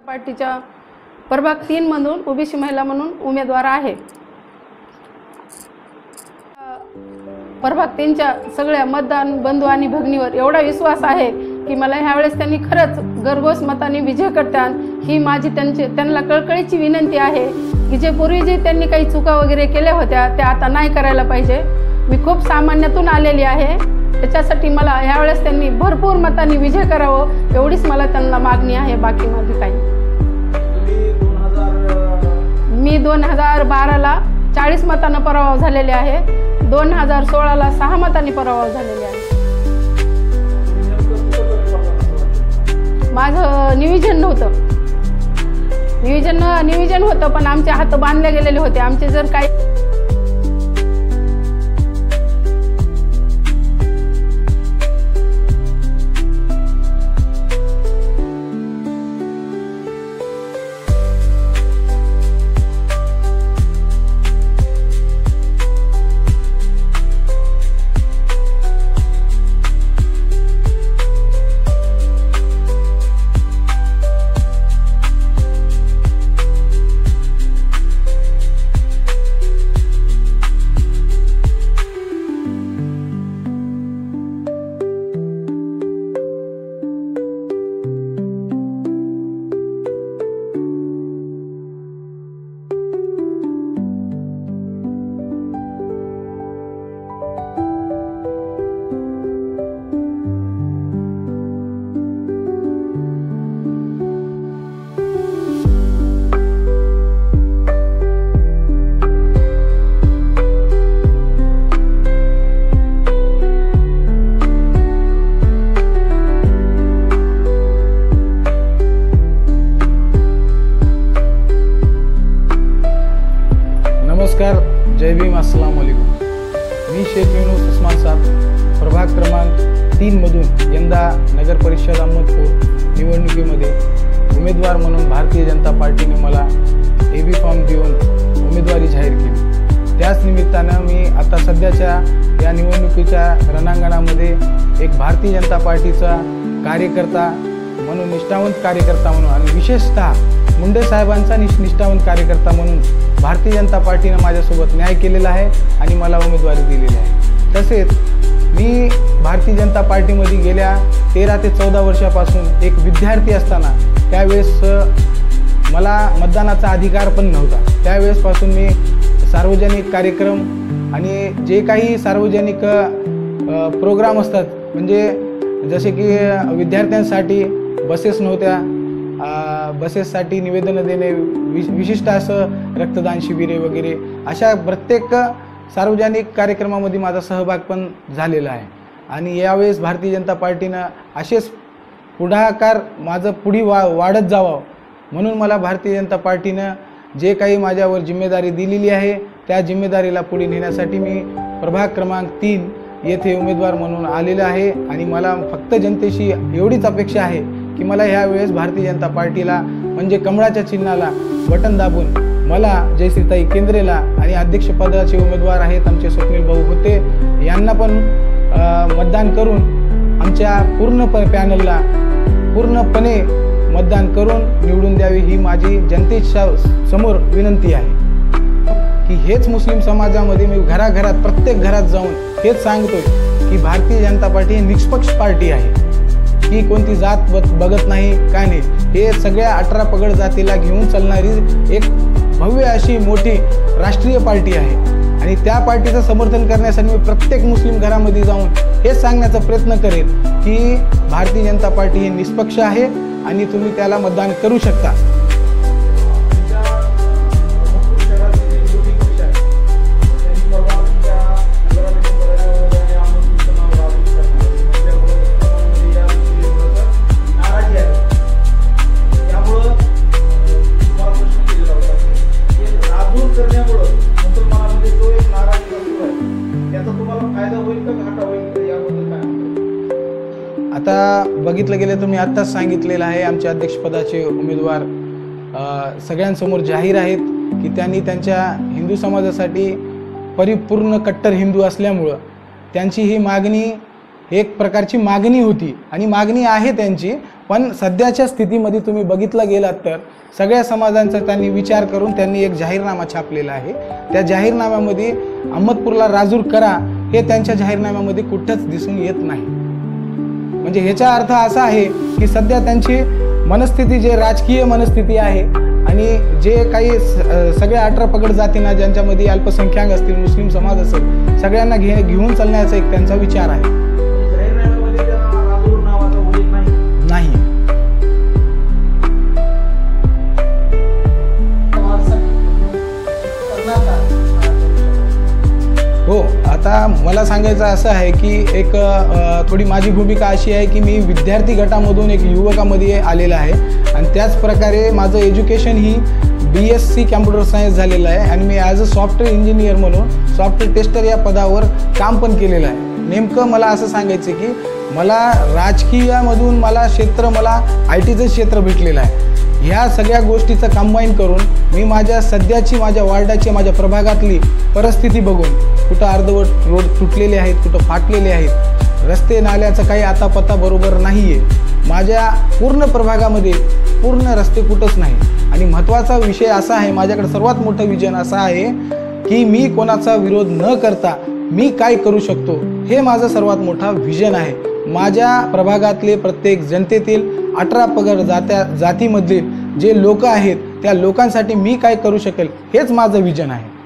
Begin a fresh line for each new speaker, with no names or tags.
पार्टीच्या प्रभाग 3 मधून ओबीसी महिला म्हणून उमेदवार आहे। प्रभाग 3च्या सगळ्या मतदान बंधू आणि भगिनीवर एवढा विश्वास आहे की मला ह्यावेळेस त्यांनी खरंच घरघोस मताने विजय करतात ही माझी त्यांना कळकळीची विनंती आहे की जे पूर्वी जे त्यांनी काही चुका वगैरे केल्या होत्या त्या आता नाही करायला पाहिजे। मी खूप सामान्यातून आलेली आहे, त्याच्यासाठी मला ह्यावेळेस त्यांनी भरपूर मतांनी विजय करावं एवढीच मला त्यांना मागणी आहे। बाकी माझी काही मी 2012ला 40 मतांनी पराभव झालेले आहे, 2016ला 6 मतांनी पराभव झालेले आहे। माझं नियोजन नव्हतं, नियोजन होतं पण आमचे हात बांधले गेलेले होते। आमचे जर काही
नमस्कार, जय भीम, अस्सलाम वालेकुम। मी शेख युनुस उस्मान साहब प्रभाग क्रमांक 3 मधून यंदा नगर परिषद अहमदपूर निवडणुकीमध्ये उमेदवार म्हणून भारतीय जनता पार्टीने मला एबी फॉर्म देऊन उमेदवारी जाहीर केली। त्याच निमित्तानं मी आता सध्याच्या या निवडणुकीच्या रणांगणामध्ये एक भारतीय जनता पार्टीचा कार्यकर्ता म्हणून, निष्ठावंत कार्यकर्ता म्हणून आणि विशेषतः मुंडे साहेबांचा निष्ठावंत कार्यकर्ता म्हणून भारतीय जनता पार्टीने माझ्यासोबत न्याय केलेला आहे आणि मला उमेदवारी दिलेली आहे। तसेच मी भारतीय जनता पार्टीमध्ये गेल्या 13 ते 14 वर्षापासून एक विद्यार्थी असताना त्यावेळेस मला मतदानाचा अधिकार पण नव्हता। त्यावेळेसपासून मी सार्वजनिक कार्यक्रम आणि जे काही सार्वजनिक प्रोग्राम असतात, म्हणजे जसे की विद्यार्थ्यांसाठी बसेस नव्हत्या, बसेससाठी निवेदनं देणे, विशिष्ट असं रक्तदान शिबिरे वगैरे अशा प्रत्येक सार्वजनिक कार्यक्रमामध्ये माझा सहभाग पण झालेला आहे। आणि यावेळेस भारतीय जनता पार्टीनं असेच पुढाकार माझं पुढे वाढत जावं म्हणून मला भारतीय जनता पार्टीनं जे काही माझ्यावर जिम्मेदारी दिलेली आहे त्या जिम्मेदारीला पुढे नेण्यासाठी मी प्रभाग क्रमांक 3 येथे उमेदवार म्हणून आलेला आहे। आणि मला फक्त जनतेशी एवढीच अपेक्षा आहे की मला ह्यावेळेस भारतीय जनता पार्टीला म्हणजे कमळाच्या चिन्हाला बटन दाबून मला जयश्रीताई केंद्रेला आणि अध्यक्षपदाचे उमेदवार आहेत आमचे स्वप्नील भाऊ होते यांना पण मतदान करून आमच्या पूर्ण पॅनलला पूर्णपणे मतदान करून निवडून द्यावी ही माझी जनतेच्या समोर विनंती आहे। की हेच मुस्लिम समाजामध्ये मी घराघरात प्रत्येक घरात जाऊन हेच सांगतोय की भारतीय जनता पार्टी ही निष्पक्ष पार्टी आहे, ही कोणती जात बघत नाही, काय नाही, हे सगळ्या 18 पगड जातीला घेऊन चालणारी एक भव्य अशी मोठी राष्ट्रीय पार्टी आहे। आणि त्या पार्टीचं समर्थन करण्यासाठी मी प्रत्येक मुस्लिम घरामध्ये जाऊन हेच सांगण्याचा प्रयत्न करेन की भारतीय जनता पार्टी ही निष्पक्ष आहे आणि तुम्ही त्याला मतदान करू शकता। आता बघितलं गेलं तर मी आत्ताच सांगितलेलं आहे आमच्या अध्यक्षपदाचे उमेदवार सगळ्यांसमोर जाहीर आहेत की त्यांनी त्यांच्या हिंदू समाजासाठी परिपूर्ण कट्टर हिंदू असल्यामुळं त्यांची ही मागणी एक प्रकारची मागणी होती आणि मागणी आहे त्यांची, पण सध्याच्या स्थितीमध्ये तुम्ही बघितलं गेलात तर सगळ्या समाजांचा त्यांनी विचार करून त्यांनी एक जाहीरनामा छापलेला आहे. त्या जाहीरनाम्यामध्ये अहमदपूरला राजूर करा हे त्यांच्या जाहीरनाम्यामध्ये कुठंच दिसून येत नाही. म्हणजे ह्याचा अर्थ असा आहे की सध्या त्यांची मनस्थिती जे राजकीय मनस्थिती आहे आणि जे काही सगळ्या 18 पगड जातींना ज्यांच्यामध्ये अल्पसंख्याक असतील, मुस्लिम समाज असेल, सगळ्यांना घेऊन चालण्याचा एक त्यांचा विचार आहे. नाही. हो, आता मला सांगायचं असं आहे की एक थोडी माझी भूमिका अशी आहे की मी विद्यार्थी गटामधून एक युवकामध्ये आलेला आहे आणि त्याच प्रकारे माझं एज्युकेशन ही BSc कॅम्प्युटर सायन्स झालेलं आहे आणि मी ॲज अ सॉफ्टवेअर इंजिनियर म्हणून सॉफ्टवेअर टेस्टर या पदावर काम पण केलेलं आहे. नेमकं मला असं सांगायचं की मला राजकीयामधून मला IT चं क्षेत्र भेटलेलं आहे. ह्या सगळ्या गोष्टीचं कंबाईन करून मी माझ्या सध्याची, माझ्या वार्डाची, माझ्या प्रभागातली परिस्थिती बघून कुठं अर्धवट रोड तुटलेले आहेत, कुठं फाटलेले आहेत, रस्ते नाल्याचं काही आता पत्ता बरोबर नाही आहे. माझ्या पूर्ण प्रभागामध्ये पूर्ण रस्ते कुठंच नाही. आणि महत्त्वाचा विषय असा आहे, माझ्याकडे सर्वात मोठं विजन असं आहे की मी कोणाचा विरोध न करता मी काय करू शकतो हे माझं सर्वात मोठा विजन आहे. माझ्या प्रभागातले प्रत्येक जनतेतील 18 पगड जातीमधील जे लोक आहेत त्या लोकांसाठी मी काय करू शकेल हेच माझं विजन आहे.